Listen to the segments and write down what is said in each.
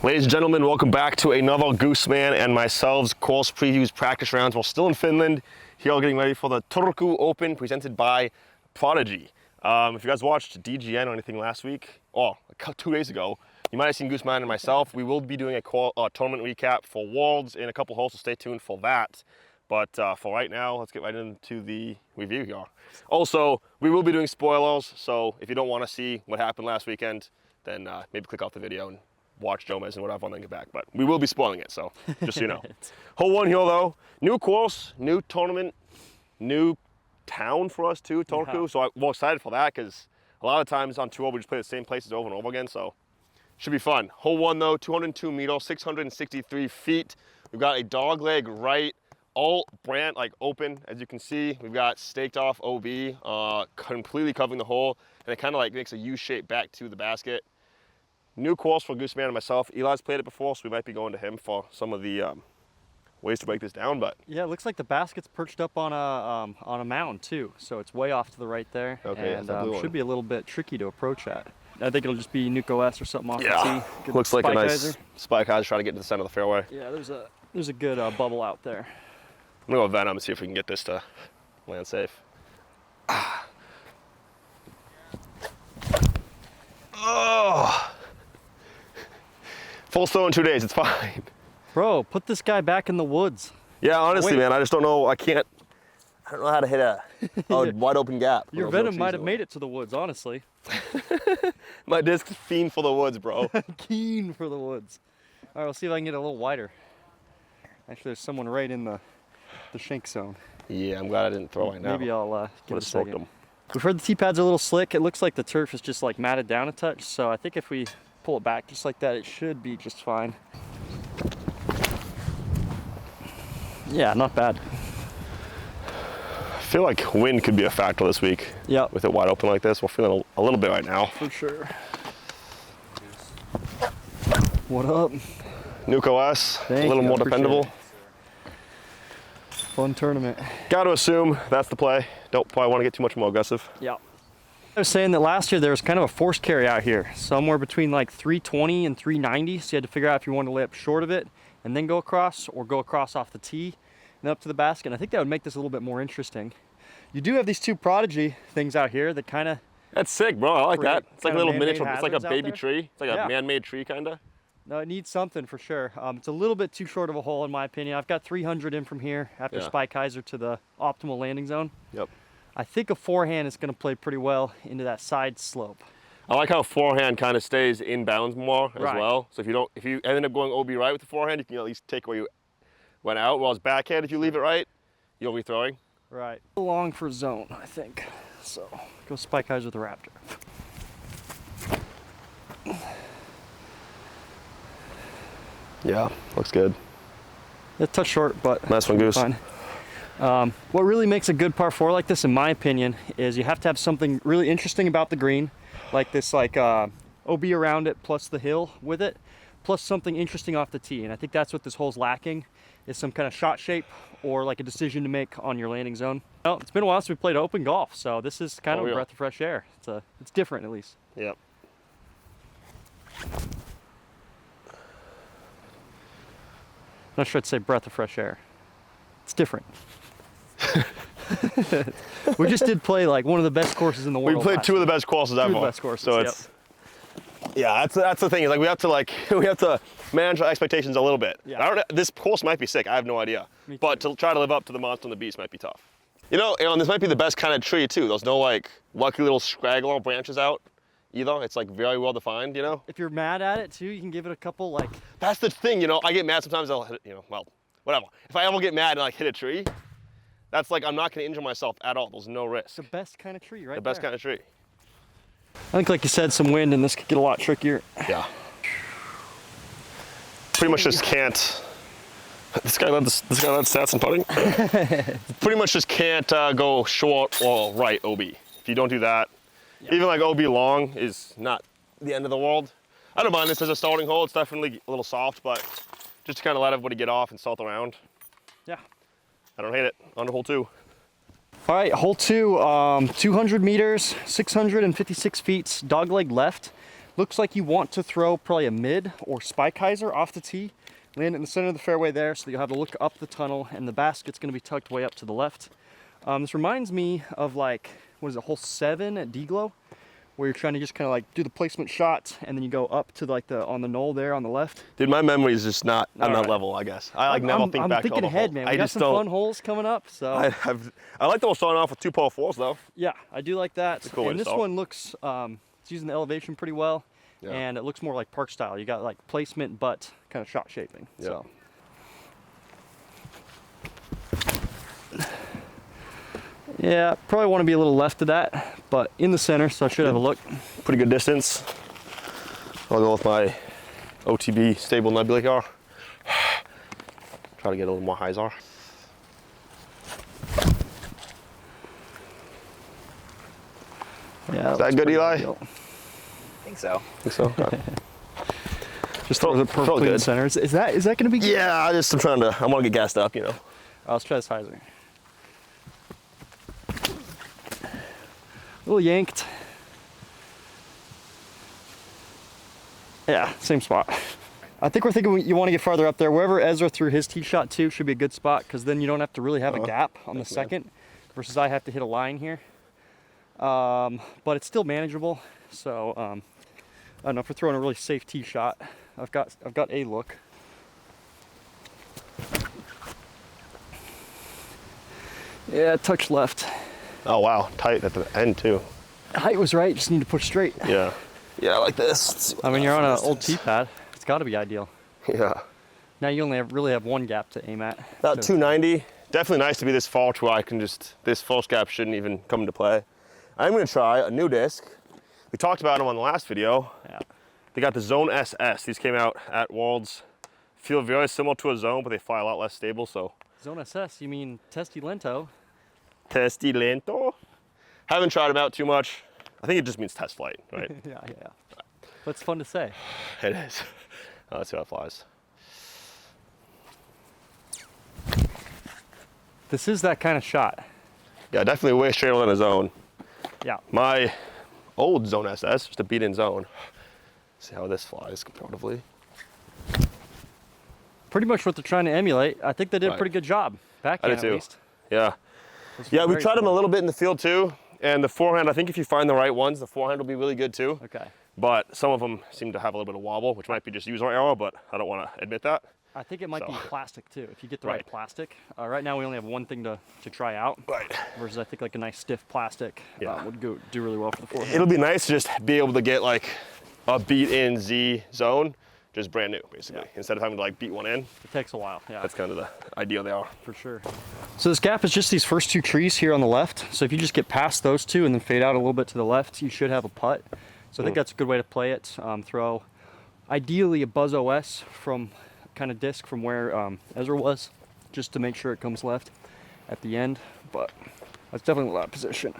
Ladies and gentlemen, welcome back to another Goose Man and myself's course previews practice rounds. We're still in Finland, here getting ready for the Turku Open presented by Prodigy. If you guys watched DGN or anything last week, or 2 days ago, you might have seen Goose Man and myself. We will be doing a tournament recap for Worlds in a couple holes, so stay tuned for that. But for right now, let's get right into the review here. Also, we will be doing spoilers, so if you don't want to see what happened last weekend, then maybe click off the video and watch Jomez and whatever and then get back. But we will be spoiling it, so just so you know. Hole 1 here though, new course, new tournament, new town for us too, Turku. Yeah. So I'm more excited for that because a lot of times on tour we just play the same places over and over again, so should be fun. Hole 1 though, 202 meters, 663 feet. We've got a dog leg right, all brand like open, as you can see. We've got staked off OB, completely covering the hole, and it kind of like makes a U shape back to the basket. New course for Goose Man and myself. Eli's played it before, so we might be going to him for some of the ways to break this down. But yeah, it looks like the basket's perched up on a mound too, so it's way off to the right there. Okay, and should be a little bit tricky to approach at. I think it'll just be NUKE or something off the tee. Good looks like a nice spike hyzer trying to get to the center of the fairway. Yeah, there's a good bubble out there. I'm gonna go Venom and see if we can get this to land safe. Oh! Full snow in 2 days, it's fine. Bro, put this guy back in the woods. Yeah, honestly, man, I just don't know. I don't know how to hit a wide open gap. Your Venom might have made it to the woods, honestly. My disc's fiend for the woods, bro. Keen for the woods. All right, we'll see if I can get a little wider. Actually, there's someone right in the shank zone. Yeah, I'm glad I didn't throw right now. Maybe I'll give it a second. We've heard the tee pad's a little slick. It looks like the turf is just like matted down a touch, so I think if we pull it back just like that, it should be just fine. Yeah, not bad. I feel like wind could be a factor this week. Yeah. With it wide open like this, we're feeling a little bit right now. For sure. What up? NUKE OS, a little more dependable. Fun tournament. Got to assume that's the play. Don't probably want to get too much more aggressive. Yeah. I was saying that last year there was kind of a force carry out here, somewhere between like 320 and 390. So you had to figure out if you wanted to lay up short of it and then go across, or go across off the tee and up to the basket. And I think that would make this a little bit more interesting. You do have these two Prodigy things out here that kind of... That's sick, bro. I like that. It's like a little miniature. It's like a baby tree. It's like a man-made tree, kind of. No, it needs something for sure. It's a little bit too short of a hole in my opinion. I've got 300 in from here after spike hyzer to the optimal landing zone. Yep. I think a forehand is going to play pretty well into that side slope. I like how forehand kind of stays in bounds more as well. So if you end up going OB right with the forehand, you can at least take where you went out. Whereas backhand, if you leave it right, you'll be throwing. Right. Long for zone, I think. So go spike hyzer with the Raptor. Yeah, looks good. A touch short, but nice one, Goose. Fine. What really makes a good par 4 like this, in my opinion, is you have to have something really interesting about the green, like this, like OB around it plus the hill with it, plus something interesting off the tee. And I think that's what this hole's lacking, is some kind of shot shape or like a decision to make on your landing zone. Well, it's been a while since we played open golf, so this is kind of a breath of fresh air. It's different at least. Yep. Not sure I'd say breath of fresh air. It's different. We just did play like one of the best courses in the world. We played two of the best courses ever. Two of the best courses, so it's, yeah, that's the thing. Is like we have to manage our expectations a little bit. Yeah. This course might be sick. I have no idea. But to try to live up to the monster and the beast might be tough. You know, and this might be the best kind of tree too. There's no like lucky little scraggler branches out either. It's like very well defined, you know? If you're mad at it too, you can give it a couple like... That's the thing, you know? I get mad sometimes, I'll hit it, you know, well, whatever. If I ever get mad and like hit a tree, that's like, I'm not gonna injure myself at all. There's no risk. The best kind of tree, right? The best kind of tree. I think like you said, some wind and this could get a lot trickier. Yeah. Pretty much just can't... This guy led stats and putting. Pretty much just can't go short or right OB. If you don't do that, even like OB long is not the end of the world. I don't mind this as a starting hole. It's definitely a little soft, but just to kind of let everybody get off and salt around. Yeah. I don't hate it. On to hole 2. All right, hole 2, 200 meters, 656 feet, dogleg left. Looks like you want to throw probably a mid or spike hyzer off the tee, land it in the center of the fairway there, so that you'll have to look up the tunnel, and the basket's going to be tucked way up to the left. This reminds me of like, what is it, hole 7 at D-Glow, where you're trying to just kind of like do the placement shot, and then you go up to like on the knoll there on the left. Dude, my memory is just not on that level, I guess. I like never think back to all the ahead, holes. man. We got some fun holes coming up, so. I like the one starting off with 2 par 4s though. Yeah, I do like that. Cool way and to this start. one looks, it's using the elevation pretty well, and it looks more like park style. You got like placement, but kind of shot shaping. Yeah. So. Yeah, probably want to be a little left of that, but in the center, so I should have a look. Pretty good distance. I'll go with my OTB stable nebula here. Try to get a little more hyzer. Yeah, Is that good, Eli? I think so. Think so? Okay. Just throws it perfectly in the good. center. Is that going to be good? Yeah, I want to get gassed up, you know. Let's try this hyzer. A little yanked. Yeah, same spot. I think we're thinking you want to get farther up there. Wherever Ezra threw his tee shot to should be a good spot, because then you don't have to really have a gap on the second, versus I have to hit a line here. But it's still manageable. So I don't know if we're throwing a really safe tee shot. I've got a look. Yeah, touch left. Oh wow, tight at the end too. Height was right, just need to push straight. Yeah. Yeah, I like this. I mean, you're on an old tee pad. It's got to be ideal. Yeah. Now you only really have one gap to aim at. About 290. Definitely nice to be this far to where I can this false gap shouldn't even come into play. I'm gonna try a new disc. We talked about them on the last video. Yeah. They got the Zone SS. These came out at Worlds. Feel very similar to a Zone, but they fly a lot less stable, so. Zone SS, you mean Testi Lento? Testi lento. Haven't tried them out too much. I think it just means test flight, right? Yeah. But it's fun to say. It is. Let's see how it flies. This is that kind of shot. Yeah, definitely way straighter than a Zone. Yeah. My old Zone SS, just a beat-in Zone. See how this flies comparatively. Pretty much what they're trying to emulate. I think they did a Right. pretty good job. Backhand at too. least. Yeah. Yeah, we tried them a little bit in the field too. And the forehand, I think if you find the right ones, the forehand will be really good too. Okay. But some of them seem to have a little bit of wobble, which might be just user error, but I don't want to admit that. I think it might be So. plastic too, if you get the right Right. plastic. Right now we only have one thing to try out. Right. Versus I think like a nice stiff plastic Yeah. would do really well for the forehand. It'll be nice to just be able to get like a beat-in Z Zone, just brand new, basically. Yeah. Instead of having to like beat one in. It takes a while, yeah. That's kind of the idea they are. For sure. So this gap is just these first 2 trees here on the left. So if you just get past those 2 and then fade out a little bit to the left, you should have a putt. So I think that's a good way to play it. Throw ideally a Buzz OS from kind of disc from where Ezra was, just to make sure it comes left at the end. But that's definitely a lot of position.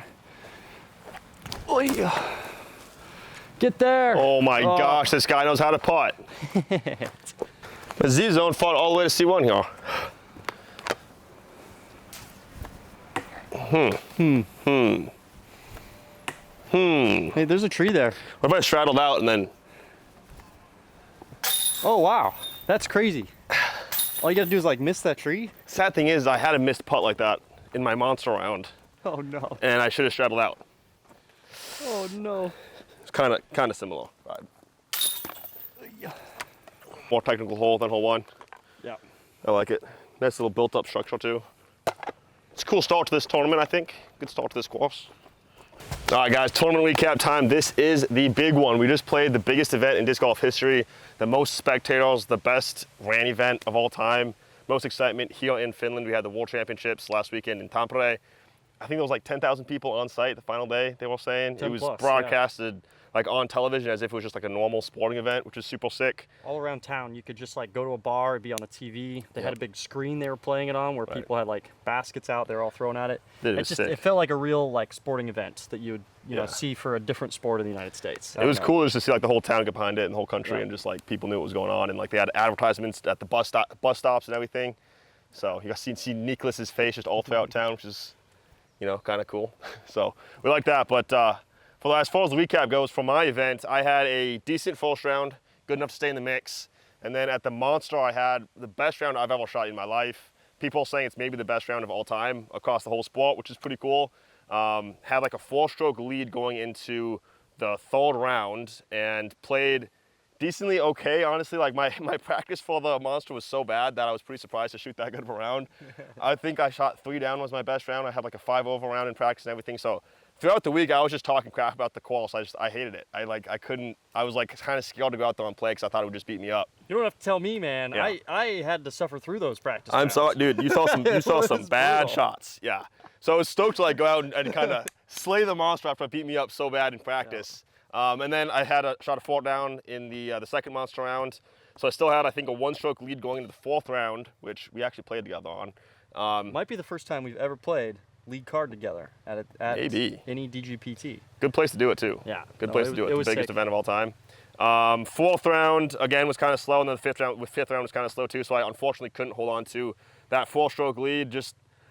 Oh yeah. Get there. Oh my gosh, this guy knows how to putt. The Z Zone fought all the way to C1 here. Hey, there's a tree there. What if I straddled out and then, Oh wow, that's crazy. All you gotta do is like miss that tree. sad thing is I had a missed putt like that in my monster round Oh no. and I should have straddled out. Oh no. It's kind of similar. Right. More technical hole than hole 1. Yeah. I like it. Nice little built up structure too. It's a cool start to this tournament, I think. Good start to this course. All right guys, tournament recap time. This is the big one. We just played the biggest event in disc golf history, the most spectators, the best RAN event of all time, most excitement here in Finland. We had the World Championships last weekend in Tampere. I think there was like 10,000 people on site the final day, they were saying. 10 It was plus, broadcasted like on television as if it was just like a normal sporting event, which was super sick. All around town, you could just like go to a bar, it'd be on the TV. They had a big screen they were playing it on where people had like baskets out, they were all throwing at it. It was sick. It felt like a real like sporting event that you would know see for a different sport in the United States. It was cool just to see like the whole town get behind it and the whole country and just like people knew what was going on and like they had advertisements at the bus stops and everything. So you got to see Nicholas's face just all throughout town, which is, you know, kind of cool. So we like that, but as far as the recap goes, for my event, I had a decent first round, good enough to stay in the mix. And then at the Monster, I had the best round I've ever shot in my life. People are saying it's maybe the best round of all time across the whole sport, which is pretty cool. Had like a 4-stroke lead going into the third round and played decently okay, honestly. Like my practice for the Monster was so bad that I was pretty surprised to shoot that good of a round. I think I shot 3 down was my best round. I had like a 5-over round in practice and everything. So throughout the week, I was just talking crap about the course. I hated it. I was like kind of scared to go out there and play because I thought it would just beat me up. You don't have to tell me, man. Yeah. I had to suffer through those practice I'm rounds. sorry, dude. You saw some bad brutal. shots. Yeah. So I was stoked to like go out and kind of slay the Monster after it beat me up so bad in practice. And then I had shot a 4 down in the second Monster round. So I still had, I think, a 1-stroke lead going into the 4th round, which we actually played together on. Might be the first time we've ever played lead card together at Maybe. any DGPT. Good place to do it too. Yeah. Good place to do it. The biggest sick. event of all time. 4th round again was kind of slow, and then the 5th round was kind of slow too. So I unfortunately couldn't hold on to that 4-stroke lead.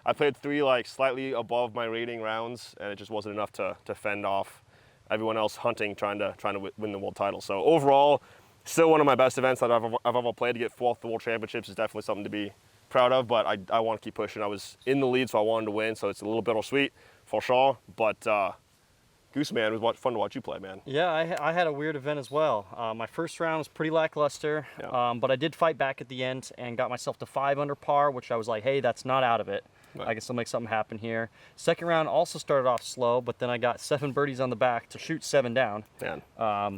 I played 3 like slightly above my rating rounds, and it just wasn't enough to fend off everyone else hunting, trying to win the world title. So overall, still one of my best events that I've ever played. To get 4th at the World Championships is definitely something to be proud of, but I want to keep pushing. I was in the lead, so I wanted to win, so it's a little bittersweet for sure. But Goose, man, it was fun to watch you play, man. Yeah, I had a weird event as well. My first round was pretty lackluster, Yeah. but I did fight back at the end and got myself to 5 under par, which I was like, hey, that's not out of it. Right. I guess I'll make something happen here. Second round also started off slow, but then I got 7 birdies on the back to shoot 7 down. Man.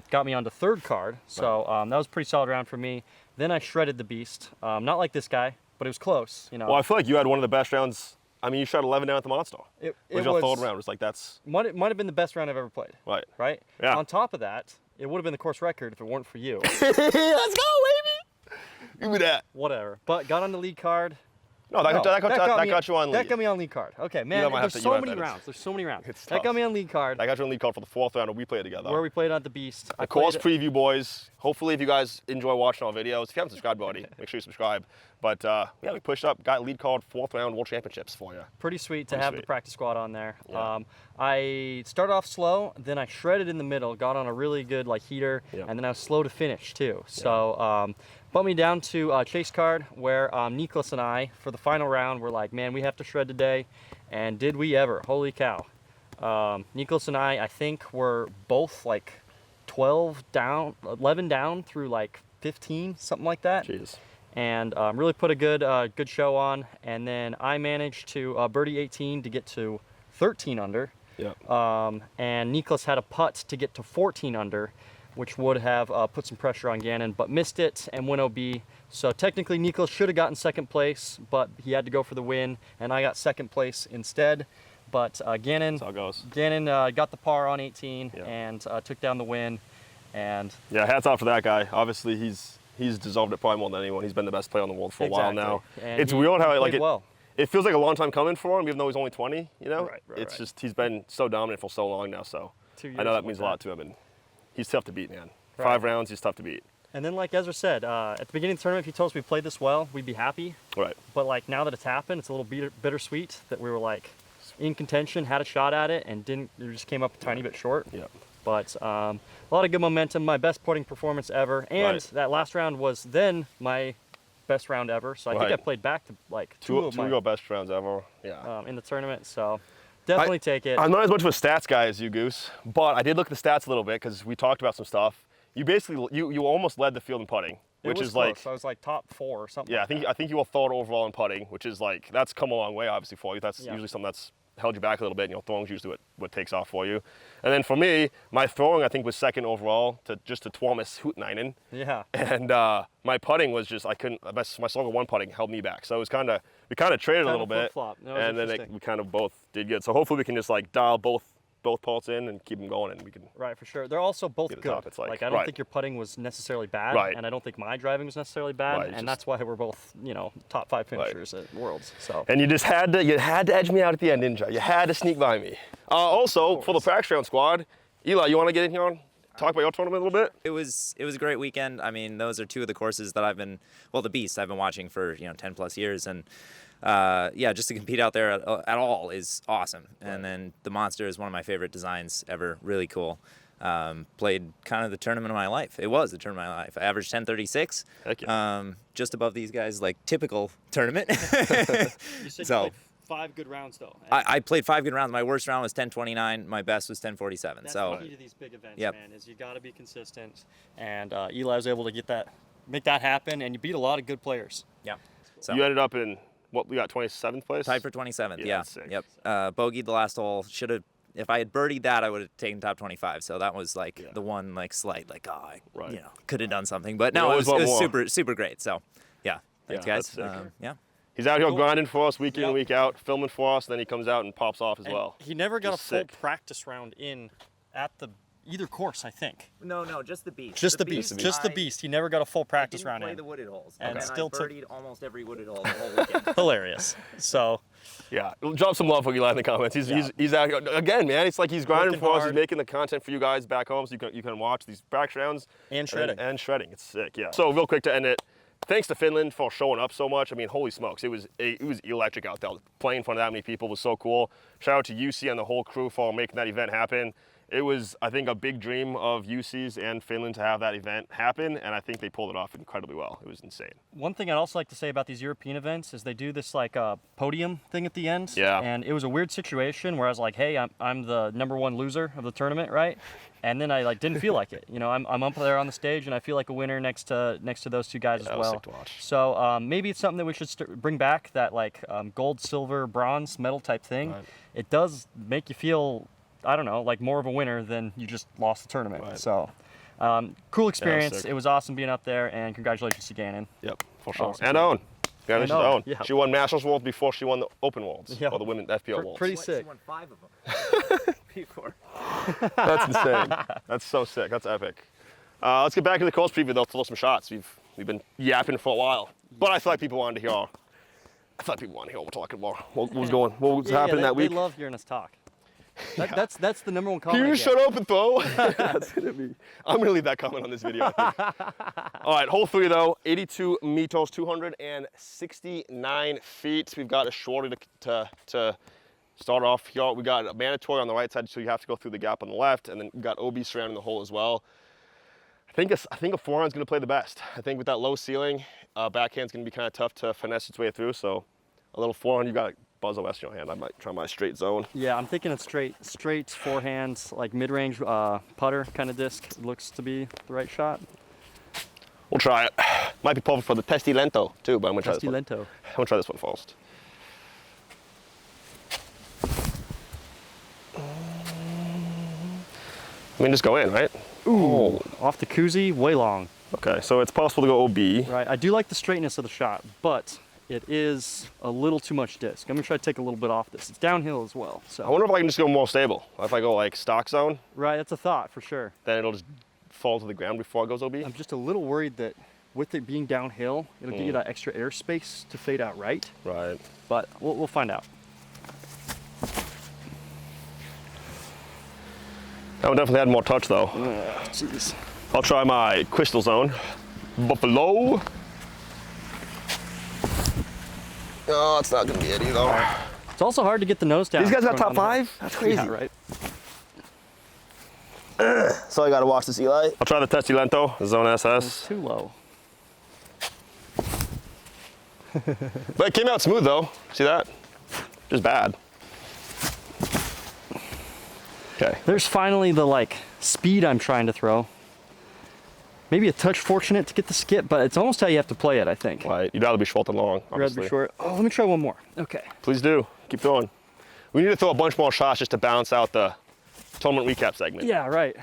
Got me onto 3rd card, so that was a pretty solid round for me. Then I shredded the beast. Not like this guy, but it was close. You know. Well, I feel like you had one of the best rounds. I mean, you shot 11 down at the Monster. It was your 3rd round. It's like that's might have been the best round I've ever played. right. Right? Yeah. On top of that, it would have been the course record if it weren't for you. Let's go, baby. Give me that. Whatever. But got on the lead card. No, that got you on lead. That got me on lead card. Okay, man, there's so many rounds. There's so many rounds. It's That tough. got me on lead card, I got you on lead card for the 4th round, and we played together. where we played on the Beast. The course preview, boys. Hopefully, if you guys enjoy watching our videos, if you haven't subscribed already, make sure you subscribe. But yeah, we pushed up, got lead card 4th round World Championships for you. Pretty sweet to Pretty have sweet. the practice squad on there. Yeah. I started off slow, then I shredded in the middle, got on a really good like heater, Yeah. and then I was slow to finish too. So bumped me down to chase card, where Niklas and I, for the final round, were like, man, we have to shred today. And did we ever? Holy cow. Niklas and I think, were both like 12 down, 11 down through like 15, something like that. Jeez. And really put a good show on. And then I managed to birdie 18 to get to 13 under. Yeah. And Niklas had a putt to get to 14 under, which would have put some pressure on Gannon, but missed it and went OB. So technically Niklas should have gotten 2nd place, but he had to go for the win, and I got 2nd place instead. But Gannon, That's how it goes. Gannon got the par on 18 Yeah. and took down the win. And Yeah, hats off to that guy. Obviously, he's deserved it probably more than anyone. He's been the best player in the world for a while now. And It's he weird how played well. it feels like a long time coming for him, even though he's only 20. You know, Right, it's right. just he's been so dominant for so long now. So 2 I know years that means a lot to him, and he's tough to beat, man. Right. 5 rounds, he's tough to beat. And then, like Ezra said, at the beginning of the tournament, if he told us we played this well, we'd be happy. Right. But like now that it's happened, it's a little bittersweet that we were like in contention, had a shot at it, and it just came up a tiny bit short. Yeah. But a lot of good momentum, my best putting performance ever. And Right. that last round was then my best round ever. So I think Right. I played back to like Two of of my your best rounds ever. Yeah. in the tournament. So definitely take it. I'm not as much of a stats guy as you, Goose, but I did look at the stats a little bit because we talked about some stuff. You basically you almost led the field in putting, It which was is like close. I was like top 4 or something. yeah. like I think you were 3rd overall in putting, which is like that's come a long way obviously for you. That's Yeah. usually something that's held you back a little bit. You know, throwing's usually what takes off for you. And then for me, my throwing I think was 2nd overall to Tuomas Houtnainen. that. Yeah. And my putting was just I couldn't. My stronger 1 putting held me back. So it was we kind of traded a little bit, flip-flop. That was and then interesting. we kind of both did good. So hopefully we can just like dial both parts in and keep them going, and we can. Right, for sure. They're also both Get it good. top, it's like- I don't right. think your putting was necessarily bad, Right. and I don't think my driving was necessarily bad, Right, and just- that's why we're both, top 5 finishers at Worlds. So And you just had to edge me out at the end, didn't you? You had to sneak by me. Also, for the practice round squad, Eli, you want to get in here talk about your tournament a little bit? It was a great weekend. I mean, those are two of the courses that the Beast I've been watching for 10 plus years, and yeah, just to compete out there at all is awesome. And then the Monster is one of my favorite designs ever. Really cool. Played kind of the tournament of my life. It was the tournament of my life. I averaged 1036. Heck yeah. Just above these guys, like typical tournament. You said you played 5 good rounds though. I played 5 good rounds. My worst round was 1029. My best was 1047. That's so the key to these big events, man, is you got to be consistent. And Eli was able to make that happen, and you beat a lot of good players. Yeah. So You ended up in, what, we got 27th place? tied for 27th. Yeah, Yeah. that's sick. Yep. Bogeyed the last hole. Should have. If I had birdied that, I would have taken top 25. So that was like the one slight, I could have done something. But no, it was super, super great. So yeah, thanks Yeah, guys. that's sick. Yeah. He's out here grinding for us week in and week out, filming for us, and then he comes out and pops off as well. He never got Just a full sick. practice round in at either course, I think. No, just the Beast. Just the Beast. He never got a full practice round in. the wooded holes. And still I took birdied almost every wooded hole the whole weekend. hilarious. So Yeah, drop some love for Eli in the comments. He's out here again, man. It's like he's grinding Working for us. hard. He's making the content for you guys back home, so you can watch these practice rounds And shredding. and shredding. It's sick. Yeah. So real quick to end it, thanks to Finland for showing up so much. I mean, holy smokes, it was electric out there. Playing in front of that many people was so cool. Shout out to UC and the whole crew for making that event happen. It was, I think, a big dream of UC's and Finland to have that event happen, and I think they pulled it off incredibly well. It was insane. one thing I'd also like to say about these European events is they do this podium thing at the end. Yeah. And it was a weird situation where I was like, hey, I'm the #1 loser of the tournament, right? And then I didn't feel like it. I'm up there on the stage and I feel like a winner next to those two guys as that was well. sick to watch. So maybe it's something that we should bring back, that gold, silver, bronze medal type thing. Right. It does make you feel, I don't know, like more of a winner than you just lost the tournament. Right. So cool experience. sick. It was awesome being up there, and congratulations to Gannon. Yep, for sure. Awesome. And Owen. Congratulations to Owen, Owen. yeah. She won Masters Worlds before she won the Open Worlds, Yeah. or the Women FPO Worlds. Pretty sick. She won 5 of them. Before. That's insane. That's so sick. That's epic. Let's get back to the course preview though. Throw some shots. We've been yapping for a while, but I feel like people wanted to hear. I feel like people want to hear what we're talking about. What was going? What was happening that week? They love hearing us talk. That's the #1 comment. Can you I just get. shut up and throw? That's gonna be. I'm gonna leave that comment on this video. I think. All right, hole 3 though, 82 meters, 269 feet. We've got a shorty to start off here. We got a mandatory on the right side, so you have to go through the gap on the left, and then we got OB surrounding the hole as well. I think a forehand's gonna play the best. I think with that low ceiling, backhand's gonna be kind of tough to finesse its way through. So a little forehand, you got Buzz a West in your hand. I might try my straight zone. Yeah, I'm thinking a straight forehand, like mid-range putter kind of disc. Looks to be the right shot. We'll try it. Might be perfect for the Testi Lento too, but I'm gonna try this one. Lento. I'm gonna try this one first. I mean, just go in, right? Ooh, off the koozie, way long. Okay, so it's possible to go OB. Right, I do like the straightness of the shot, but it is a little too much disc. I'm gonna try to take a little bit off this. It's downhill as well, I so. wonder if I can just go more stable. If I go like stock zone, Right, that's a thought for sure. then it'll just fall to the ground before it goes OB. I'm just a little worried that with it being downhill, it'll give you that extra airspace to fade out right, Right. but we'll find out. That one definitely had more touch though. Jeez. I'll try my crystal zone. Buffalo. Oh, it's not gonna be it either. It's also hard to get the nose down. These guys got going top down the hill. 5? That's crazy. Yeah, right. So I gotta watch this, Eli. I'll try the Testi Lento, the Zone SS. Too low. But it came out smooth though. See that? Just bad. Okay. There's finally the speed I'm trying to throw. Maybe a touch fortunate to get the skip, but it's almost how you have to play it, I think. Right. You'd rather be short than long, Rather obviously. be short. Oh, let me try one more. Okay. Please do. Keep going. We need to throw a bunch more shots just to balance out the tournament recap segment. Yeah, right.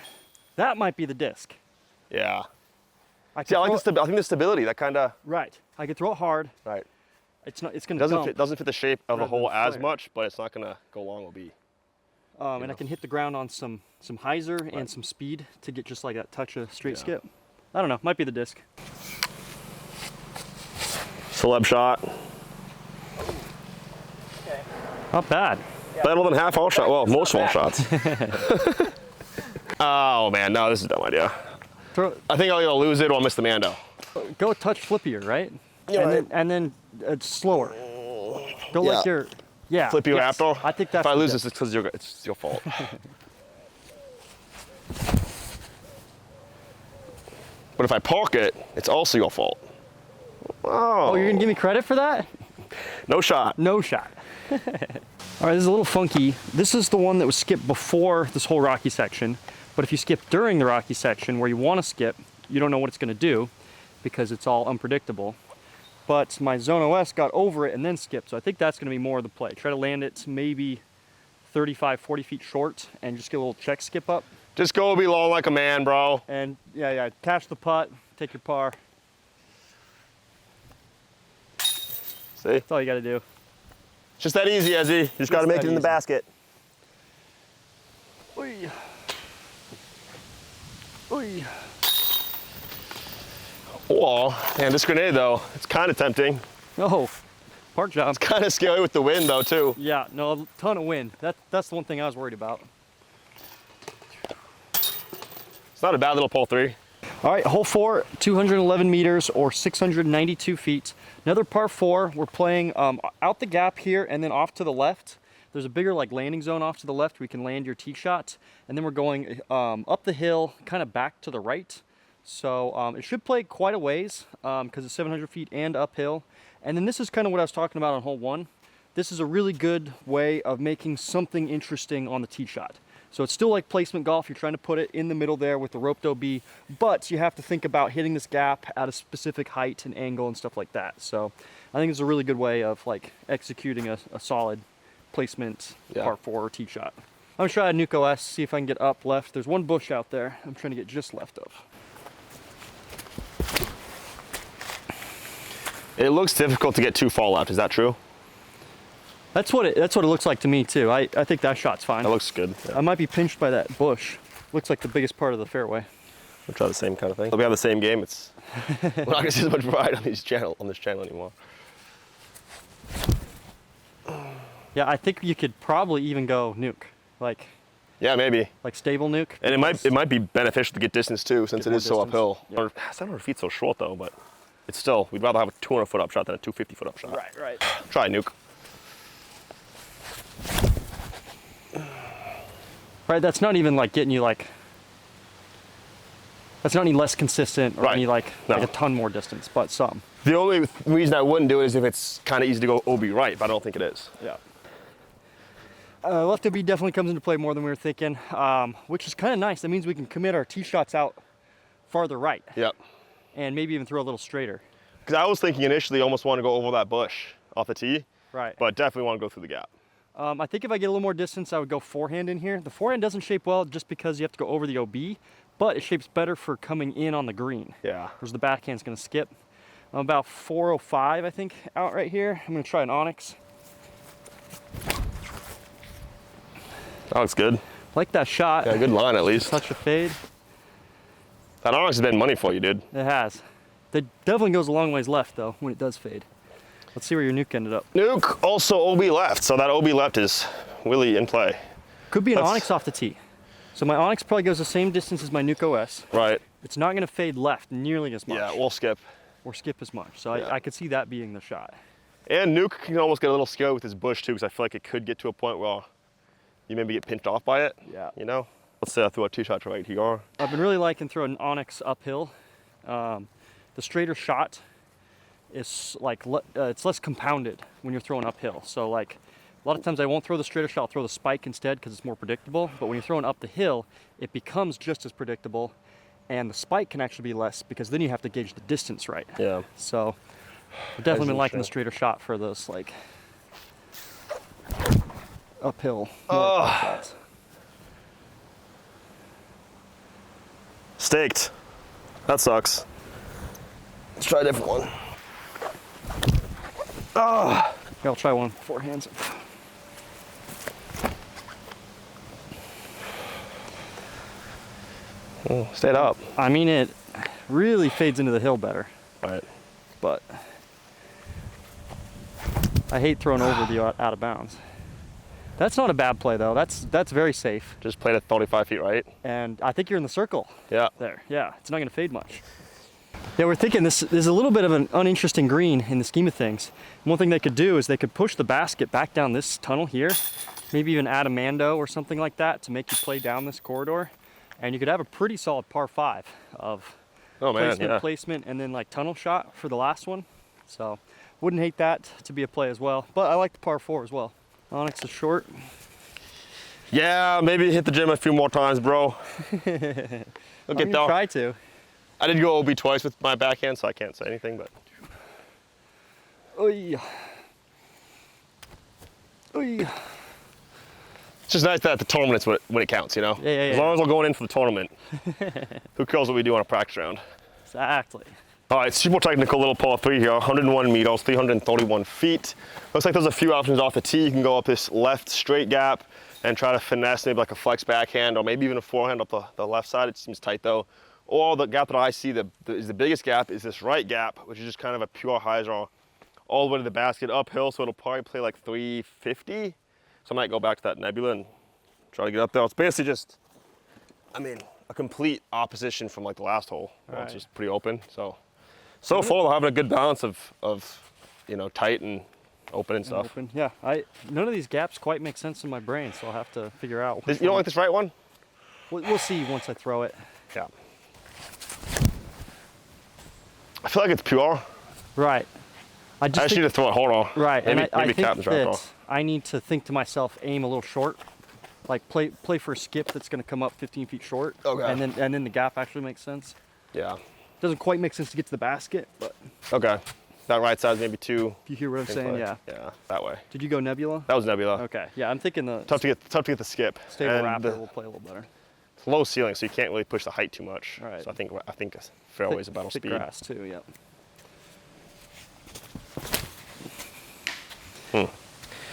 That might be the disc. Yeah. I See, I like throw I think the stability, that kind of, Right. I could throw it hard. right. It's gonna Doesn't dump. fit the shape of the rather than hole as flare. much, but it's not gonna go long OB. And I can hit the ground on some hyzer and some speed to get just like that touch of straight Yeah. skip. I don't know. Might be the disc. Celeb shot. Not bad. Better than half all shot. Well, most all shots. Oh man, no, this is a dumb idea. I think I'll either lose it or miss the Mando. Go a touch flippier, right? Yeah, and then it's slower. Go like you're, Flippy yes. Raptor? I think that's if I lose this, it's because it's your fault. But if I park it, it's also your fault. Oh, you're gonna give me credit for that? No shot. No shot. All right, this is a little funky. This is the one that was skipped before this whole rocky section. But if you skip during the rocky section where you want to skip, you don't know what it's going to do because it's all unpredictable. But my Zone OS got over it and then skipped. So I think that's going to be more of the play. Try to land it maybe 35, 40 feet short and just get a little check skip up. Just go be long like a man, bro. And yeah, catch the putt, take your par. See? That's all you got to do. It's just that easy, Ezzy. You just got to make it in the basket. Oy. Oy. Oh, man, this grenade though, it's kind of tempting. Oh, park job. It's kind of scary with the wind though too. Yeah, no, a ton of wind. That's the one thing I was worried about. It's not a bad little par 3. All right, hole 4, 211 meters or 692 feet. Another par 4. We're playing out the gap here and then off to the left. There's a bigger like landing zone off to the left where you can land your tee shot. And then we're going up the hill, kind of back to the right. So it should play quite a ways because it's 700 feet and uphill. And then this is kind of what I was talking about on hole 1. This is a really good way of making something interesting on the tee shot. So it's still like placement golf. You're trying to put it in the middle there with the roped OB, but you have to think about hitting this gap at a specific height and angle and stuff like that. So I think it's a really good way of like executing a solid placement par 4 tee shot. I'm gonna try a NUKE OS, see if I can get up left. There's one bush out there I'm trying to get just left of. It looks difficult to get too far left. Is that true? That's what it looks like to me too. I think that shot's fine. That looks good. Yeah. I might be pinched by that bush. Looks like the biggest part of the fairway. We'll try the same kind of thing. We have the same game. It's we're not gonna see as much variety on this channel anymore. Yeah, I think you could probably even go NUKE, like. Yeah, maybe. Like stable NUKE. And it might be beneficial to get distance too, since it is so uphill. Yep. 700 feet's so short though, but it's still, we'd rather have a 200 foot up shot than a 250 foot up shot. Right. Try NUKE. Right, that's not even like getting you like, that's not any less consistent or any like a ton more distance, but some. The only reason I wouldn't do it is if it's kind of easy to go OB right, but I don't think it is. Yeah. Left OB definitely comes into play more than we were thinking, which is kind of nice. That means we can commit our tee shots out farther right. Yep. And maybe even throw a little straighter. Because I was thinking initially almost want to go over that bush off the tee. Right. But definitely want to go through the gap. I think if I get a little more distance, I would go forehand in here. The forehand doesn't shape well just because you have to go over the OB, but it shapes better for coming in on the green. Yeah. Whereas the backhand's gonna skip. I'm about 405, I think, out right here. I'm gonna try an onyx. That looks good. Like that shot. Yeah, good line at least. Touch of fade. That onyx has been money for you, dude. It has. It definitely goes a long ways left though when it does fade. Let's see where your NUKE ended up. NUKE also OB left, so that OB left is really in play. Could be an onyx off the tee. So my onyx probably goes the same distance as my NUKE OS. Right. It's not gonna fade left nearly as much. Yeah, we'll skip. Or skip as much. So I could see that being the shot. And NUKE can almost get a little scary with his bush too, because I feel like it could get to a point where you maybe get pinched off by it. Yeah. You know? Let's say I throw a tee shot right here. I've been really liking throwing onyx uphill. The straighter shot is like, it's less compounded when you're throwing uphill. So like a lot of times I won't throw the straighter shot, I'll throw the spike instead because it's more predictable. But when you're throwing up the hill, it becomes just as predictable. And the spike can actually be less because then you have to gauge the distance right. Yeah. So I've definitely been liking the straighter shot for those like uphill. Shots. Staked. That sucks. Let's try a different one. Yeah, I'll try one forehands. Oh, stayed up. I mean, it really fades into the hill better. Right. But I hate throwing over the out of bounds. That's not a bad play though. That's very safe. Just played at 35 feet right. And I think you're in the circle. Yeah. There. Yeah. It's not going to fade much. Yeah, we're thinking this is a little bit of an uninteresting green in the scheme of things. One thing they could do is they could push the basket back down this tunnel here, maybe even add a Mando or something like that to make you play down this corridor, and you could have a pretty solid par 5 of placement, and then like tunnel shot for the last one. So wouldn't hate that to be a play as well. But I like the par 4 as well. Onyx is short. Yeah, maybe hit the gym a few more times, bro. I'm gonna try to. I did go OB twice with my backhand, so I can't say anything, but. Oy. Oy. It's just nice that the tournament's when it counts, you know? Yeah. As long as we're going in for the tournament, who cares what we do on a practice round? Exactly. All right, super technical little par 3 here, 101 meters, 331 feet. Looks like there's a few options off the tee. You can go up this left straight gap and try to finesse maybe like a flex backhand or maybe even a forehand up the left side. It seems tight though. Or the gap that I see is the biggest gap is this right gap, which is just kind of a pure hyzer all the way to the basket uphill. So it'll probably play like 350. So I might go back to that nebula and try to get up there. It's basically just, I mean, a complete opposition from like the last hole. Right. It's just pretty open. So far we're having a good balance of you know, tight and open and stuff. Open. Yeah, none of these gaps quite make sense in my brain, so I'll have to figure out. You don't like this right one? We'll see once I throw it. Yeah. I feel like it's pure. Right. I just need to throw it. Hold on. Right. Maybe, and I think captain's right that I need to think to myself, aim a little short, like play for a skip that's going to come up 15 feet short. Okay. And then the gap actually makes sense. Yeah. Doesn't quite make sense to get to the basket, but. Okay. That right side maybe two. You hear what I'm saying? Yeah. Yeah. That way. Did you go nebula? That was nebula. Okay. Yeah, I'm thinking the. Tough to get the skip. Stable Raptor will play a little better. It's low ceiling, so you can't really push the height too much. Right. So I think fairway's a battle thick speed. Grass too. Yep.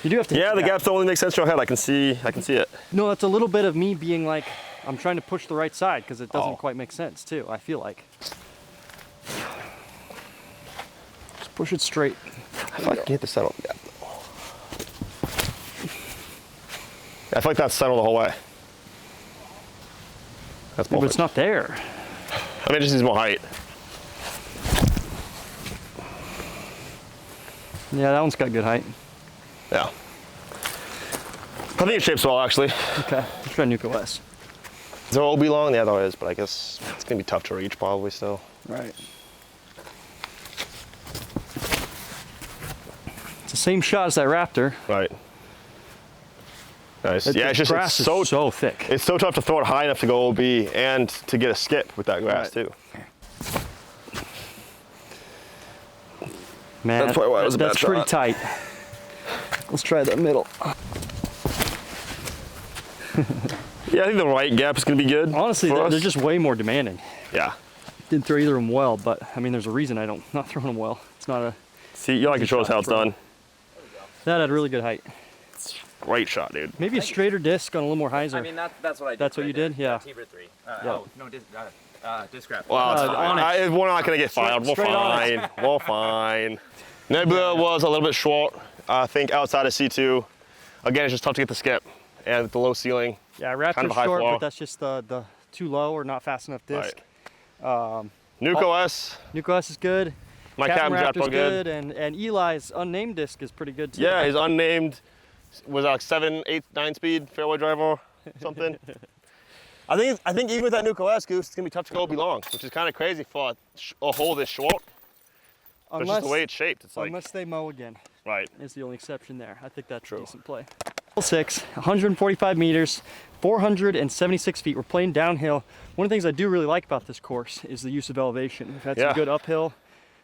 You do have to. Yeah, the gaps don't really make sense in your head. I can see it. No, it's a little bit of me being like, I'm trying to push the right side because it doesn't quite make sense too. I feel like. Just push it straight. If I can hit the settle gap. I feel like that's settled the whole way. That's But it's not there. I mean, it just needs more height. Yeah, that one's got good height. Yeah. I think it shapes well, actually. Okay, let's try NUKE OS. Is there OB long? Yeah, there is, but I guess it's going to be tough to reach probably still. Right. It's the same shot as that Raptor. Right. Nice. Yeah, it's just grass is so thick. It's so tough to throw it high enough to go OB and to get a skip with that grass too. Man, that's why it was a bad that's pretty shot. tight. Let's try the middle. Yeah, I think the right gap is going to be good. Honestly, they're just way more demanding. Yeah. Didn't throw either of them well, but I mean, there's a reason I don't not throwing them well. It's not a. See, you like to show us how it's done. That had really good height. Great shot, dude. Maybe a straighter disc on a little more hyzer. I mean, that's what I did. That's what you did? Yeah. T-Bird 3. Yeah. Oh, no, Discraft. Well, it's fine. We're not going to get filed. We're fine. We're fine. Nebula was a little bit short. I think outside of C2. Again, it's just tough to get the skip. And with the low ceiling. Yeah, Raptor's kind of high short, floor. but that's just the too low or not fast enough disc. Right. NUKE OS. NUKE OS is good. My Captain Raptor's good. And Eli's unnamed disc is pretty good too. Yeah, his unnamed was like 7, 8, 9 speed fairway driver, something. I think even with that NUKE OS, Goose, it's gonna be tough to go long, which is kind of crazy for a hole this short. But it's just the way it's shaped. It's like unless they mow again. Right. Is the only exception there. I think that's a decent play. Hole 6, 145 meters, 476 feet. We're playing downhill. One of the things I do really like about this course is the use of elevation. We've had some good uphill,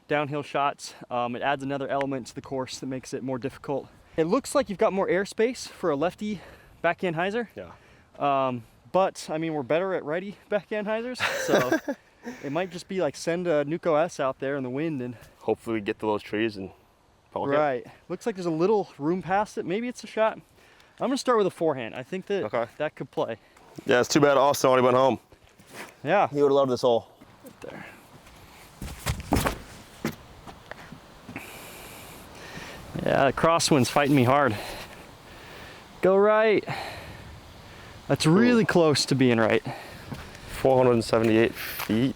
downhill shots. It adds another element to the course that makes it more difficult. It looks like you've got more airspace for a lefty backhand hyzer. Yeah. But I mean, we're better at righty backhand hyzers, so it might just be like send a NUKE OS out there in the wind and hopefully we get to those trees and poke it. Looks like there's a little room past it. Maybe it's a shot. I'm gonna start with a forehand. I think that that could play. Yeah, it's too bad Austin already went home. Yeah. He would have loved this hole. Right there. Yeah, the crosswind's fighting me hard. Go right. That's really close to being right. 478 feet.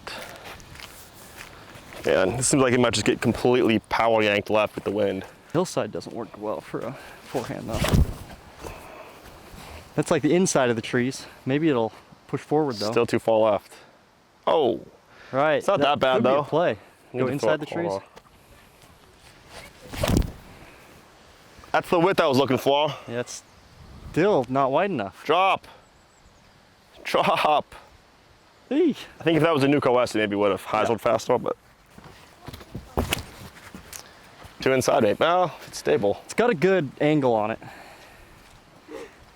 Man, this seems like it might just get completely power yanked left with the wind. Hillside doesn't work well for a forehand though. That's like the inside of the trees. Maybe it'll push forward though. Still too far left. Oh, Right. it's not that bad could be though. a play. Need Go to inside the throw trees. it. That's the width I was looking for. Yeah, it's still not wide enough. Drop. Drop. Hey. I think if that was a NUKE OS, it maybe would have hyzled faster, but. Too inside, mate. Well, it's stable. It's got a good angle on it.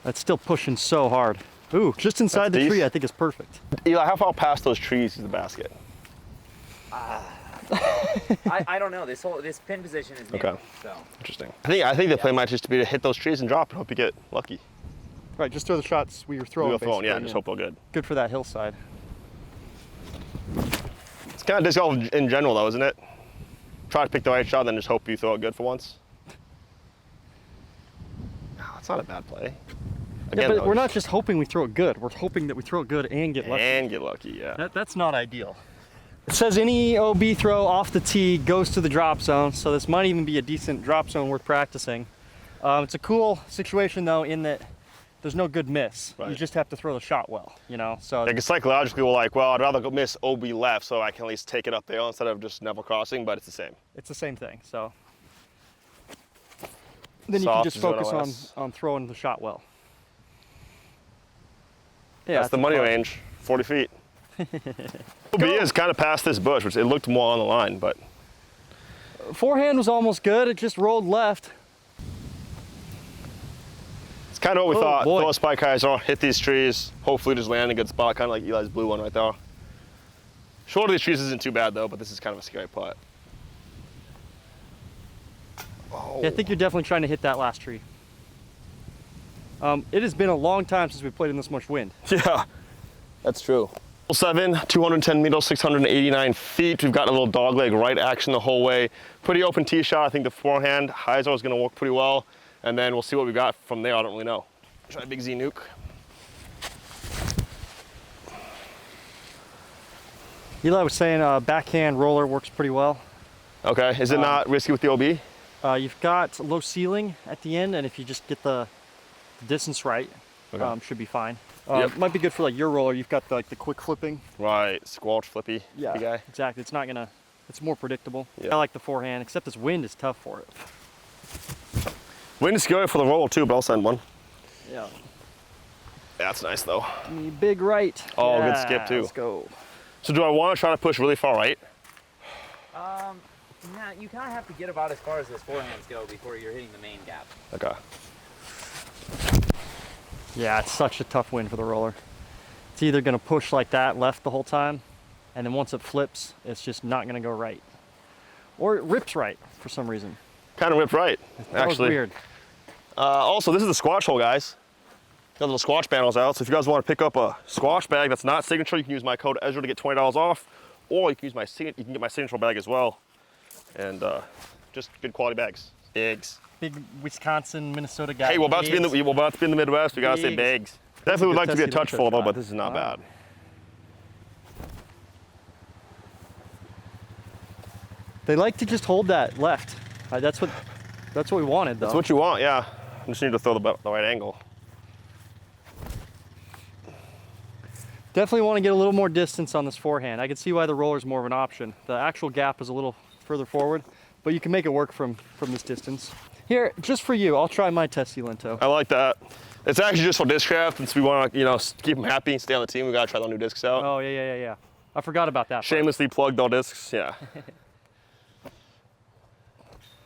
That's still pushing so hard. Ooh, just inside the tree, I think is perfect. Eli, how far past those trees is the basket? I don't know. This pin position is new, Okay. so. Interesting. I think the play might just be to hit those trees and drop and hope you get lucky. Right, just throw the shots we were throwing. We go throwing, yeah, basically, just hope we're good. Good for that hillside. It's kind of disc golf in general, though, isn't it? Try to pick the right shot, then just hope you throw it good for once. No, it's not a bad play. Again, Yeah, but though, we're not just hoping we throw it good. We're hoping that we throw it good and get lucky. And get lucky, yeah. That's not ideal. It says any OB throw off the tee goes to the drop zone, so this might even be a decent drop zone worth practicing. It's a cool situation though, in that there's no good miss. Right. You just have to throw the shot well, you know. So Like psychologically, we're like, well, I'd rather go miss OB left so I can at least take it up there instead of just never crossing, but it's the same. it's the same thing. So then you Soft can just is focus OS. on throwing the shot well. Yeah, That's the money range, 40 feet. OB is kind of past this bush, which it looked more on the line, but Forehand was almost good. It just rolled left. it's kind of what we Oh, thought. boy. Throw a spike hyzer, hit these trees, hopefully just land in a good spot, kind of like Eli's blue one right there. Short of these trees isn't too bad though, but this is kind of a scary putt. Oh. Yeah, I think you're definitely trying to hit that last tree. It has been a long time since we played in this much wind. Yeah, that's true. 7, 210 meters, 689 feet. We've got a little dogleg right action the whole way. Pretty open tee shot. I think the forehand hyzer is going to work pretty well. And then we'll see what we got from there. I don't really know. Try big Z nuke. Eli was saying backhand roller works pretty well. Okay, is it not risky with the OB? You've got low ceiling at the end, and if you just get the distance right, Okay. should be fine. Yep. Might be good for like your roller. You've got the quick flipping. Right, Squatch flippy guy. Exactly. It's not gonna. It's more predictable. Yeah. I like the forehand, except this wind is tough for it. Wind is scary for the roll too, but I'll send one. Yeah. That's nice though. Give me big right. Oh, good skip, too. Let's go. So do I want to try to push really far right? Nah, you kind of have to get about as far as those forehands go before you're hitting the main gap. Okay. Yeah, it's such a tough wind for the roller. It's either gonna push like that left the whole time, and then once it flips, it's just not gonna go right. Or it rips right for some reason. Kind of ripped right, That was actually. weird. Also, this is the Squatch hole, guys. Got little Squatch panels out, so if you guys want to pick up a Squatch bag that's not signature, you can use my code Ezra to get $20 off, or you can use my you can get my signature bag as well, and just good quality bags. Eggs. Big Wisconsin, Minnesota guy. Hey, we're about to be in the Midwest. We gotta say Bigs. bags. Definitely would Good like to be a testy touch lunch full though, shot. but this is not Wow. bad. They like to just hold that left. That's what we wanted though. That's what you want, yeah. You just need to throw the right angle. Definitely want to get a little more distance on this forehand. I can see why the roller's more of an option. The actual gap is a little further forward, but you can make it work from this distance. Here, just for you, I'll try my Tessie Lento. I like that. It's actually just for Discraft, since we want to, keep them happy and stay on the team. We gotta try the new discs out. Oh yeah. I forgot about that part. Shamelessly plugged all discs, yeah.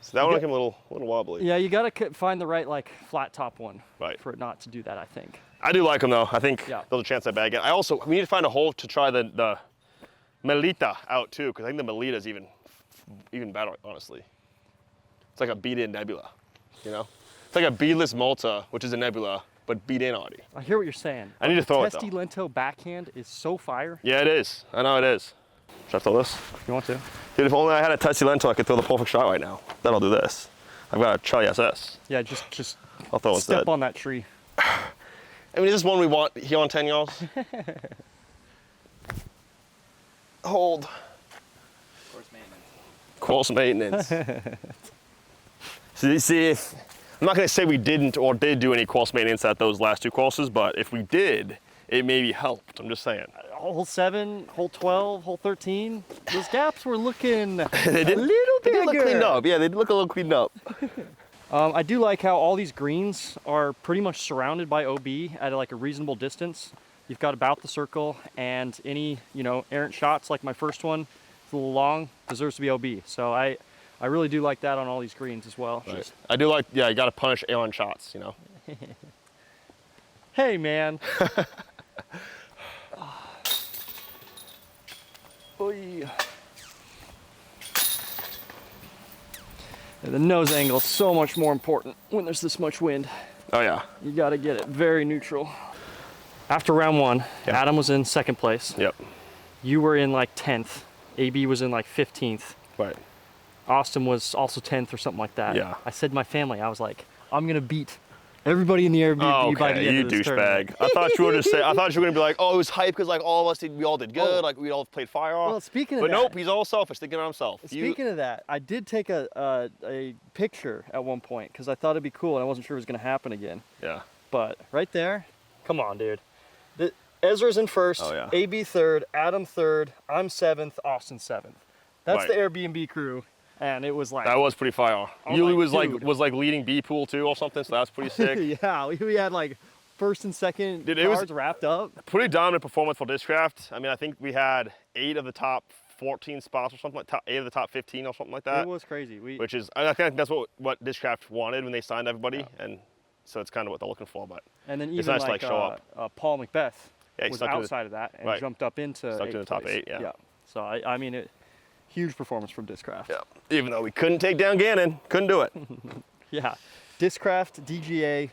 So that one became a little wobbly. Yeah, you gotta find the right like flat top one Right. for it not to do that, I think. I do like them though. I think Yeah. there's a chance I bag it. We need to find a hole to try the Melita out too, because I think the Melita is even better, honestly. It's like a beat-in nebula, It's like a beadless Malta, which is a nebula, but beat-in already. I hear what you're saying. I need to throw it, Testy though. Lento backhand is so fire. Yeah, it is. I know it is. Should I throw this? You want to? Dude, if only I had a Tessie Lento, I could throw the perfect shot right now. Then I'll do this. I've got a Charlie SS. Yeah, just I'll throw step instead. on that tree. I mean, is this one we want here on 10 yards? Hold. Course maintenance. See, I'm not going to say we didn't or did do any course maintenance at those last 2 courses, but if we did, it maybe helped. I'm just saying. Hole 7, hole 12, hole 13. Those gaps were looking a They did little They bigger. did look cleaned up. Yeah, they did look a little cleaned up. I do like how all these greens are pretty much surrounded by OB at like a reasonable distance. You've got about the circle, and any, you know, errant shots like my first one, it's a little long, deserves to be OB. So I really do like that on all these greens as well. Right. Just, I do like, yeah, you got to punish Allen shots, you know. hey, man. Oy. The nose angle is so much more important when there's this much wind. Oh yeah. You got to get it very neutral. After round 1, Yeah. Adam was in 2nd place. Yep. You were in like 10th. AB was in like 15th. Right. Austin was also 10th or something like that. Yeah. I said to my family, I was like, I'm going to beat everybody in the Airbnb Oh, by the okay, end you of this tournament. douchebag. I thought you were just say. I thought you were gonna be like, oh, it was hype because like all of us we all did good, like we all played fire off. Well, speaking of but that, nope, he's all selfish, thinking of himself. Speaking of that, I did take a picture at one point because I thought it'd be cool and I wasn't sure it was going to happen again. Yeah. But right there, come on, dude. Ezra's in 1st, Oh, yeah. AB 3rd, Adam 3rd, I'm 7th, Austin 7th. That's Right. the Airbnb crew, and it was like... That was pretty fire. Oh Yuli my was dude. like leading B pool too or something, so that's pretty sick. yeah, we had like 1st and 2nd Dude, it was- cards wrapped up. Pretty dominant performance for Discraft. I mean, I think we had 8 of the top 14 spots or something like 8 of the top 15 or something like that. It was crazy. Which is, I think that's what Discraft wanted when they signed everybody, and so it's kind of what they're looking for. But And then it's even nice like, to, like, show up. Paul Macbeth Yeah, he was stuck to the- outside of that and right. jumped up into Stuck to the top place. 8, yeah. So I mean, huge performance from Discraft. Yeah. Even though we couldn't take down Gannon, couldn't do it. Yeah, Discraft, DGA,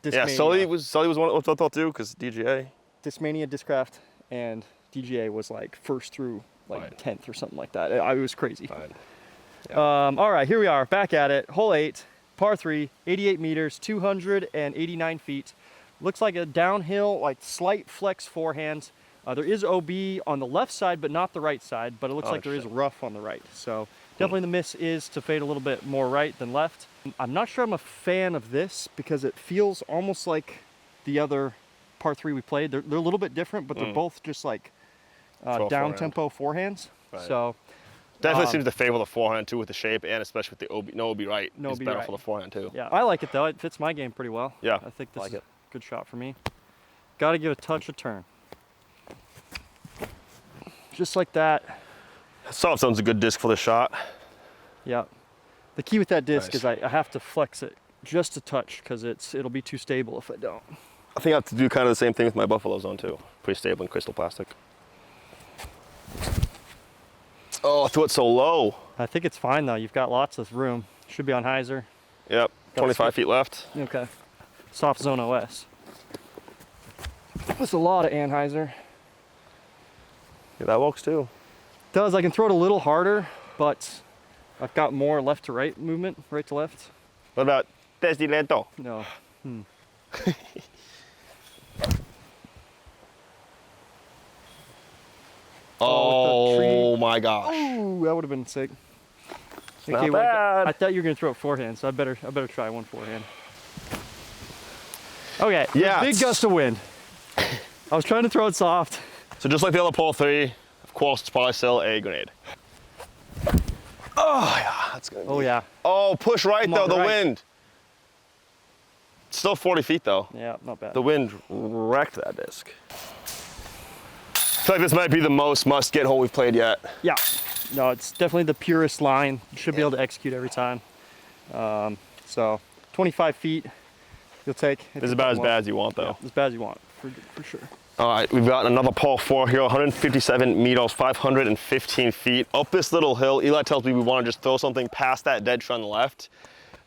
Discmania. Yeah, Sully was one of I thought too, because DGA. Discmania, Discraft, and DGA was like 1st through like Right. 10th or something like that. It was crazy. Fine. All right, here we are, back at it. Hole 8, par 3, 88 meters, 289 feet. Looks like a downhill, like slight flex forehand. There is OB on the left side, but not the right side, but it looks like there is rough on the right. So definitely the miss is to fade a little bit more right than left. I'm not sure I'm a fan of this because it feels almost like the other par 3 we played. They're a little bit different, but they're both just like down tempo forehands. Right. So Definitely seems to favor the forehand too with the shape, and especially with the OB, no OB right. No It's OB better right. for the forehand too. yeah, I like it though. It fits my game pretty well. Yeah, I think this like is it. a good shot for me. Got to give a touch of turn. Just like that. Soft zone's a good disc for the shot. Yeah. The key with that disc Nice. is I have to flex it just a touch because it'll be too stable if I don't. I think I have to do kind of the same thing with my Buffalo Zone too. Pretty stable in crystal plastic. Oh, I threw it so low. I think it's fine though. You've got lots of room. Should be on hyzer. Yep, 25 feet left. Okay. Soft zone OS. That's a lot of Anheuser. Yeah, that works too. Does I can throw it a little harder, but I've got more left to right movement, right to left. What about Desdi Lento? No. Oh, with the Oh tree. my gosh. Ooh, that would have been sick. not well, bad. I thought you were gonna throw it forehand, so I better try one forehand. Okay. Yeah, Big it's- gust of wind. I was trying to throw it soft. So just like the other par 3, of course, it's probably still a grenade. Oh yeah, that's gonna be. Oh yeah. Oh, push right Come though, on, the right. wind. It's still 40 feet though. Yeah, not bad. The wind wrecked that disc. I feel like this might be the most must-get hole we've played yet. Yeah. No, it's definitely the purest line. You should be able to execute every time. So 25 feet you'll take. This is about as bad as you want though. As bad as you want, for sure. All right, we've got another par 4 here, 157 meters, 515 feet. Up this little hill, Eli tells me we want to just throw something past that dead tree on the left.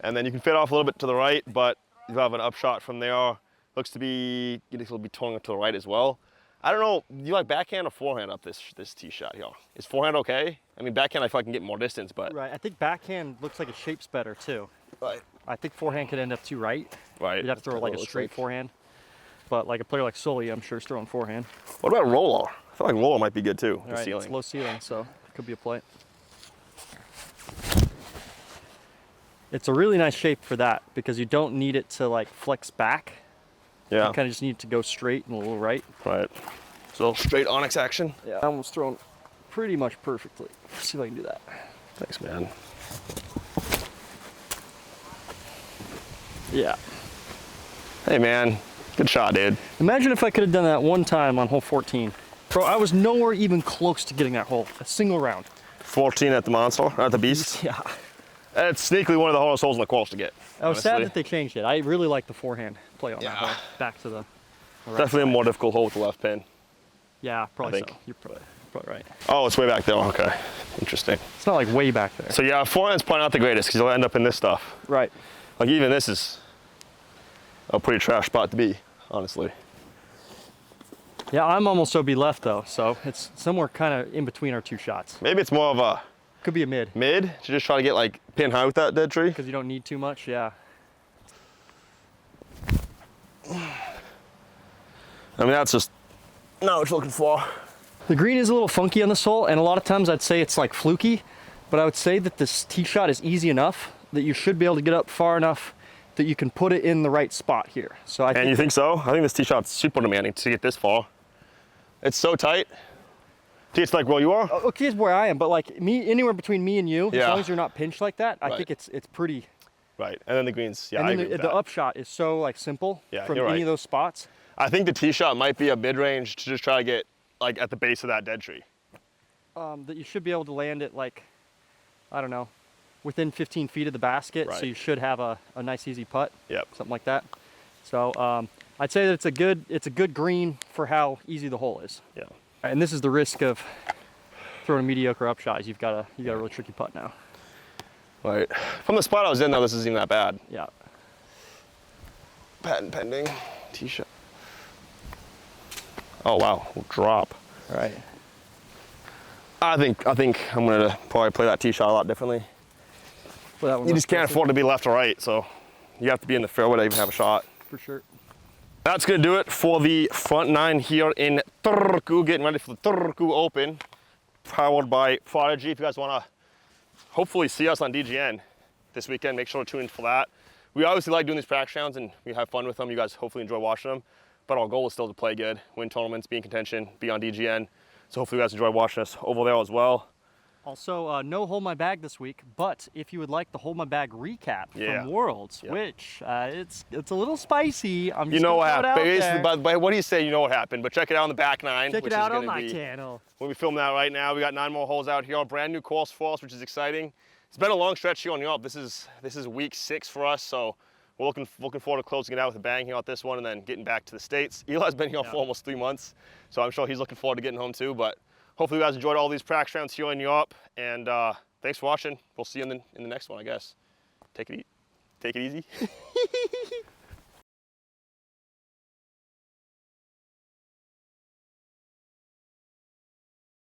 And then you can fade off a little bit to the right, but you have an upshot from there. Looks to be, it'll be towing to the right as well. I don't know, do you like backhand or forehand up this tee shot here? Is forehand okay? I mean, backhand I feel like I can get more distance, but. Right, I think backhand looks like it shapes better too. Right. I think forehand could end up too right. Right. You'd have to throw like a straight forehand. But like a player like Sully, I'm sure is throwing forehand. What about roller? I feel like roller might be good too. All right, it's low ceiling, so it could be a play. It's a really nice shape for that because you don't need it to like flex back. Yeah. You kind of just need it to go straight and a little right. Right. So straight onyx action. Yeah, I almost thrown pretty much perfectly. Let's see if I can do that. Thanks, man. Yeah. Hey, man. Good shot, dude. Imagine if I could have done that one time on hole 14. Bro, I was nowhere even close to getting that hole. A single round. 14 at the monster, at the beast. Yeah. It's sneakily one of the hardest holes in the course to get. I was sad that they changed it. I really like the forehand play on that hole. Back to the right Definitely side. a more difficult hole with the left pin. Yeah, probably I think. so. You're probably right. Oh, it's way back there. Okay. Interesting. It's not like way back there. So yeah, forehand's probably not the greatest because you'll end up in this stuff. Right. Like even this is a pretty trash spot to be, honestly. Yeah, I'm almost OB left though, so it's somewhere kind of in between our two shots. Maybe it's more of a Could be a mid. mid to just try to get like pin high with that dead tree. Because you don't need too much, yeah. I mean, that's just not what you're looking for. The green is a little funky on this hole, and a lot of times I'd say it's like fluky, but I would say that this tee shot is easy enough that you should be able to get up far enough that you can put it in the right spot here. So And you think so? I think this tee shot's super demanding to get this far. It's so tight. It's like where you are. Okay, it's where I am, but like me, anywhere between me and you, as Yeah. long as you're not pinched like that, I Right. think it's pretty. Right, and then the greens. Yeah, And I then agree with the that. upshot is so like simple Yeah, from you're any right. of those spots. I think the tee shot might be a mid-range to just try to get like at the base of that dead tree. That you should be able to land it like, I don't know, within 15 feet of the basket. Right. So you should have a nice easy putt. Yep. Something like that. So I'd say that it's a good green for how easy the hole is. Yeah. And this is the risk of throwing a mediocre upshot. Is you've got a really tricky putt now. Right. From the spot I was in though, this isn't even that bad. Yeah. Patent pending. Tee shot. Oh wow, drop. All right. I think I'm gonna probably play that tee shot a lot differently. Well, that one You looks just can't perfect afford to be left or right, so you have to be in the fairway to even have a shot. for sure. That's gonna do it for the front nine here in Turku, getting ready for the Turku Open, powered by Prodigy. If you guys wanna hopefully see us on DGN this weekend, make sure to tune in for that. We obviously like doing these practice rounds and we have fun with them. You guys hopefully enjoy watching them, but our goal is still to play good, win tournaments, be in contention, be on DGN. So hopefully you guys enjoy watching us over there as well. Also, no Hold My Bag this week, but if you would like the Hold My Bag recap from Worlds, which it's a little spicy. I'm just You know what gonna throw happened. it out Basically, there. by what do you say? You know what happened. But check it out on the back nine. Check which it out is on gonna my be, channel. We'll be filming that right now. We got 9 more holes out here. Brand new course for us, which is exciting. It's been a long stretch here on Europe. This is week 6 for us, so we're looking forward to closing it out with a bang here at this one and then getting back to the States. Eli's been here for almost 3 months, so I'm sure he's looking forward to getting home too. But hopefully you guys enjoyed all these practice rounds here in Europe, and thanks for watching. We'll see you in the next one, I guess. Take it easy.